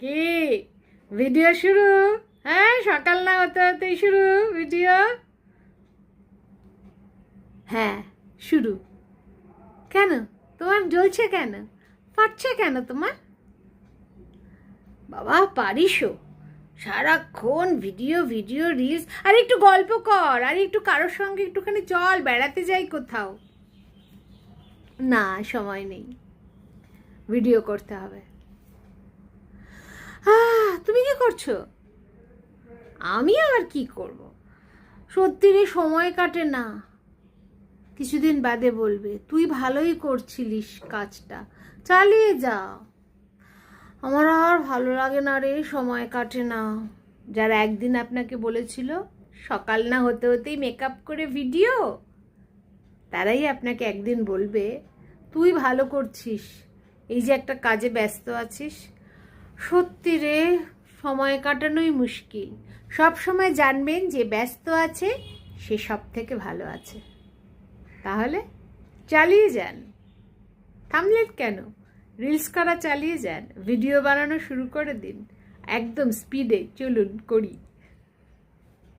কি ভিডিও শুরু? হ্যাঁ, সকাল না হতে হতেই শুরু ভিডিও? হ্যাঁ, শুরু। কেন তোমার জ্বলছে, কেন ফাটছে, কেন তোমার? বাবা পারিসও সারাক্ষণ ভিডিও ভিডিও রিলস। আর একটু গল্প কর, আর একটু কারোর সঙ্গে একটুখানি চল, বেড়াতে যাই কোথাও। না, সময় নেই, ভিডিও করতে হবে। তুমি কি করছো? আমি আবার কি করব? সত্যি রে, সময় কাটে না। কিছুদিন বাদে বলবে তুই ভালোই করছিলিস কাজটা, চালিয়ে যা। আমার আর ভালো লাগে না রে, সময় কাটে না। যারা একদিন আপনাকে বলেছিল সকাল না হতে হতেই মেকআপ করে ভিডিও, তারাই আপনাকে একদিন বলবে তুই ভালো করছিস, এই যে একটা কাজে ব্যস্ত আছিস। সত্যি রে, সময় কাটানোই মুশকিল। সব সময় জানবেন যে ব্যস্ত আছে সে সব থেকে ভালো আছে। তাহলে চালিয়ে যান, থামলেন কেন? রিলস করা চালিয়ে যান, ভিডিও বানানো শুরু করে দিন, একদম স্পিডে চলুন, করি।